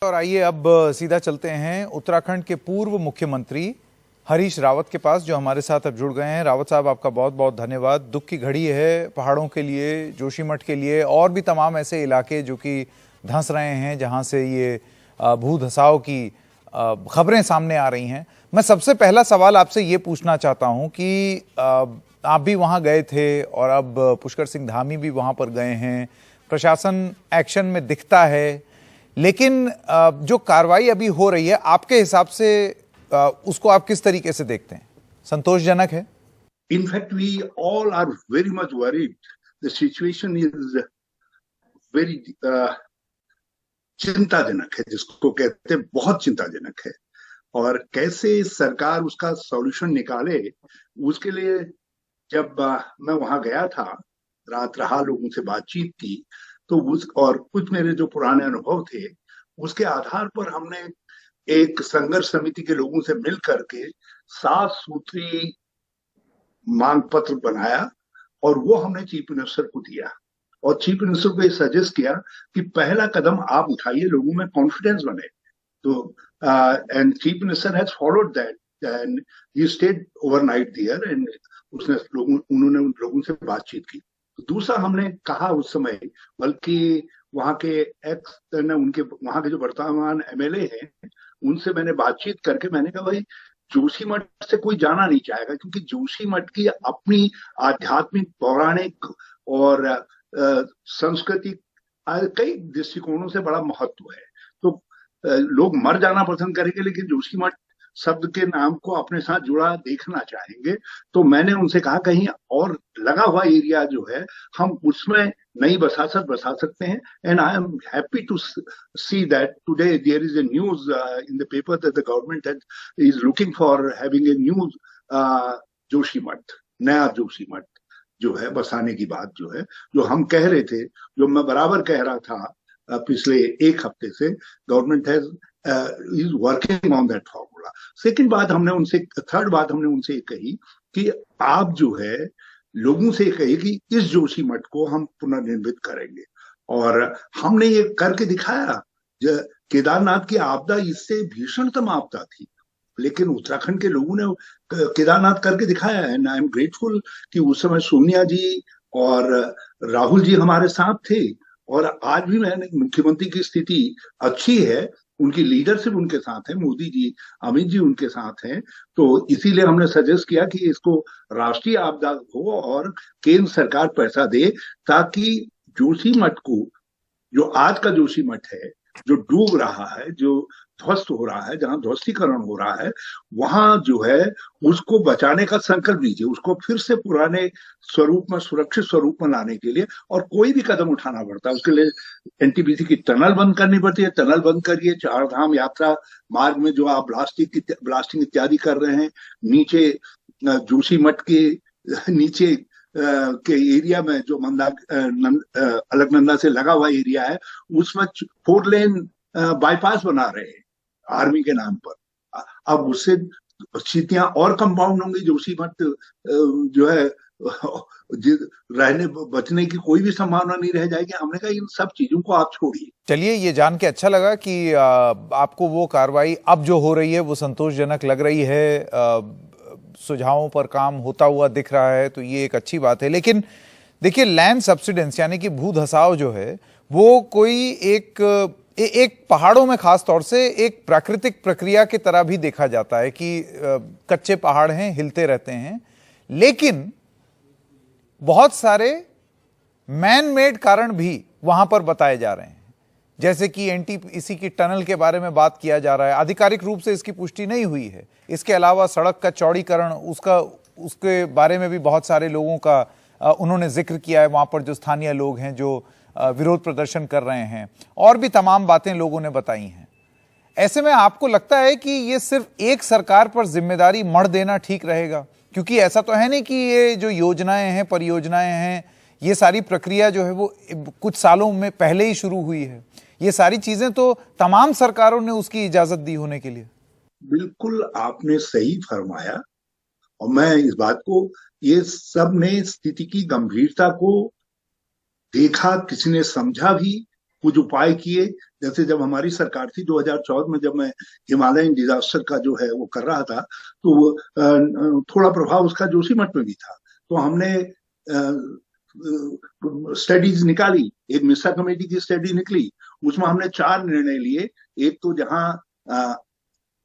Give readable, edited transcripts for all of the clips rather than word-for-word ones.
और आइए अब सीधा चलते हैं उत्तराखंड के पूर्व मुख्यमंत्री हरीश रावत के पास, जो हमारे साथ अब जुड़ गए हैं। रावत साहब, आपका बहुत बहुत धन्यवाद। दुख की घड़ी है पहाड़ों के लिए, जोशीमठ के लिए और भी तमाम ऐसे इलाके जो कि धंस रहे हैं, जहां से ये भू धसाव की खबरें सामने आ रही हैं। मैं सबसे पहला सवाल आपसे ये पूछना चाहता हूं कि आप भी वहां गए थे और अब पुष्कर सिंह धामी भी वहां पर गए हैं। प्रशासन एक्शन में दिखता है, लेकिन जो कार्रवाई अभी हो रही है, आपके हिसाब से उसको आप किस तरीके से देखते हैं? संतोषजनक है? In fact, we all are very much worried. The situation is very चिंताजनक है, जिसको कहते हैं बहुत चिंताजनक है। और कैसे सरकार उसका सॉल्यूशन निकाले, उसके लिए जब मैं वहां गया था, रात रहा, लोगों से बातचीत की, तो उस और कुछ मेरे जो पुराने अनुभव थे, उसके आधार पर हमने एक संघर्ष समिति के लोगों से मिल करके 7 सूत्री मांग पत्र बनाया और वो हमने चीफ मिनिस्टर को दिया। और चीफ मिनिस्टर को ये सजेस्ट किया कि पहला कदम आप उठाइए, लोगों में कॉन्फिडेंस बने। तो and chief minister has followed that and he stayed overnight there and उन्होंने उन लोगों से बातचीत की। दूसरा हमने कहा उस समय, बल्कि वहां के उनके वहां के जो वर्तमान एमएलए हैं, उनसे मैंने बातचीत करके मैंने कहा, भाई जोशीमठ से कोई जाना नहीं चाहेगा, क्योंकि जोशीमठ की अपनी आध्यात्मिक, पौराणिक और सांस्कृतिक कई दृष्टिकोणों से बड़ा महत्व है। तो लोग मर जाना पसंद करेंगे, लेकिन जोशीमठ शब्द के नाम को अपने साथ जुड़ा देखना चाहेंगे। तो मैंने उनसे कहा, कहीं और लगा हुआ एरिया जो है, हम उसमें नई बसासत बसा सकते हैं। And I am happy to see that today there is a news in the paper that the government is looking for having a new Joshimath, नया जोशीमठ जो है बसाने की बात जो है, जो हम कह रहे थे, जो मैं बराबर कह रहा था पिछले एक हफ्ते से, government has is working on that formula. Second बात हमने उनसे, थर्ड बात हमने उनसे कही कि आप जो है लोगों से कही कि इस जोशीमठ को हम पुनर्निर्मित करेंगे। और हमने ये करके दिखाया। केदारनाथ की आपदा इससे भीषणतम आपदा थी, लेकिन उत्तराखंड के लोगों ने केदारनाथ करके दिखाया है। आई एम ग्रेटफुल कि उस समय सोनिया जी और राहुल जी हमारे साथ थे। और आज भी मैंने, मुख्यमंत्री की स्थिति अच्छी है, उनकी लीडरशिप उनके साथ है, मोदी जी, अमित जी उनके साथ हैं। तो इसीलिए हमने सजेस्ट किया कि इसको राष्ट्रीय आपदा हो और केंद्र सरकार पैसा दे, ताकि जोशीमठ को, जो आज का जोशीमठ है, जो डूब रहा है, जो ध्वस्त हो रहा है, जहां ध्वस्तीकरण हो रहा है, वहां जो है उसको बचाने का संकल्प लीजिए, उसको फिर से पुराने स्वरूप में, सुरक्षित स्वरूप में लाने के लिए। और कोई भी कदम उठाना पड़ता है उसके लिए, एनटीपीसी की टनल बंद करनी पड़ती है, टनल बंद करिए। 4 धाम यात्रा मार्ग में जो आप ब्लास्टिंग इत्यादि कर रहे हैं, नीचे जोशीमठ के नीचे के एरिया में जो अलकनंदा से लगा हुआ एरिया है, उसमें 4 लेन बाईपास बना रहे हैं आर्मी के नाम पर। अब उससे स्थितियां और कंपाउंड होंगी। जोशीमठ जो है रहने बचने की कोई भी संभावना नहीं रह जाएगी। हमने कहा इन सब चीजों को आप छोड़िए। चलिए, ये जान के अच्छा लगा कि आपको वो कार्रवाई अब जो हो रही है वो संतोषजनक लग रही है, सुझावों पर काम होता हुआ दिख रहा है, तो ये एक अच्छी बात है। लेकिन देखिए, लैंड सब्सिडेंस यानी कि भू धसाव जो है, वो कोई एक पहाड़ों में खास तौर से एक प्राकृतिक प्रक्रिया की तरह भी देखा जाता है कि कच्चे पहाड़ हैं, हिलते रहते हैं, लेकिन बहुत सारे मैन मेड कारण भी वहां पर बताए जा रहे हैं। जैसे कि एनटीपीसी की टनल के बारे में बात किया जा रहा है, आधिकारिक रूप से इसकी पुष्टि नहीं हुई है। इसके अलावा सड़क का चौड़ीकरण, उसके बारे में भी बहुत सारे लोगों का उन्होंने जिक्र किया है, वहां पर जो स्थानीय लोग हैं जो विरोध प्रदर्शन कर रहे हैं, और भी तमाम बातें लोगों ने बताई हैं। ऐसे में आपको लगता है कि ये सिर्फ एक सरकार पर जिम्मेदारी मढ़ देना ठीक रहेगा? क्योंकि ऐसा तो है नहीं कि ये जो योजनाएं हैं, परियोजनाएं हैं, ये सारी प्रक्रिया जो है वो कुछ सालों में पहले ही शुरू हुई है। ये सारी चीजें तो तमाम सरकारों ने उसकी इजाजत दी होने के लिए। बिल्कुल आपने सही फरमाया, और मैं इस बात को, ये सब ने स्थिति की गंभीरता को देखा, किसी ने समझा भी, कुछ उपाय किए। जैसे जब हमारी सरकार थी 2014 में, जब मैं हिमालयन डिजास्टर का जो है वो कर रहा था, तो थोड़ा प्रभाव उसका जोशीमठ में भी था। तो हमने स्टडीज निकाली, एक मिश्रा कमेटी की स्टडी निकली, उसमें हमने 4 निर्णय लिए। एक तो जहां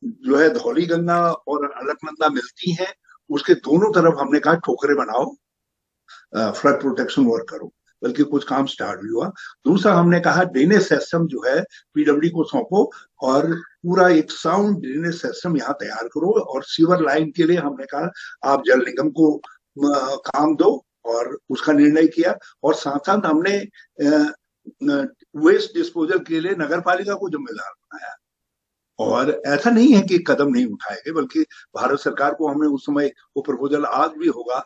जो है धौली गंगा और अलकनंदा मिलती हैं, उसके दोनों तरफ हमने कहा ठोकरे बनाओ, फ्लड प्रोटेक्शन वर्क करो, बल्कि कुछ काम स्टार्ट भी हुआ। दूसरा हमने कहा ड्रेनेज सिस्टम जो है पीडब्ल्यू को सौंपो और पूरा एक साउंड ड्रेनेज सिस्टम यहाँ तैयार करो। और सीवर लाइन के लिए हमने कहा आप जल निगम को काम दो, और उसका निर्णय किया। और साथ साथ हमने वेस्ट डिस्पोजल के लिए नगर पालिका को जिम्मेदार बनाया। और ऐसा नहीं है कि कदम नहीं उठाए गए, बल्कि भारत सरकार को हमने उस समय, वो प्रपोजल आज भी होगा,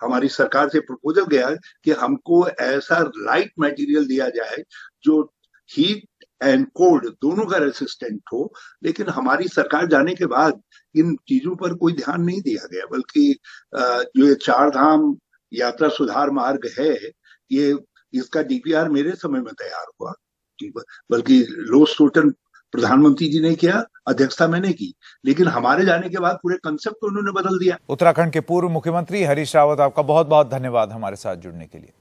हमारी सरकार से प्रपोजल गया कि हमको ऐसा लाइट मटेरियल दिया जाए जो हीट एंड कोल्ड दोनों का रेसिस्टेंट हो। लेकिन हमारी सरकार जाने के बाद इन चीजों पर कोई ध्यान नहीं दिया गया, बल्कि जो ये 4 धाम यात्रा सुधार मार्ग है, ये इसका डीपीआर मेरे समय में तैयार हुआ, बल्कि लोस टोटन प्रधानमंत्री जी ने किया, अध्यक्षता मैंने की। लेकिन हमारे जाने के बाद पूरे कंसेप्ट तो उन्होंने बदल दिया। उत्तराखंड के पूर्व मुख्यमंत्री हरीश रावत, आपका बहुत बहुत धन्यवाद हमारे साथ जुड़ने के लिए।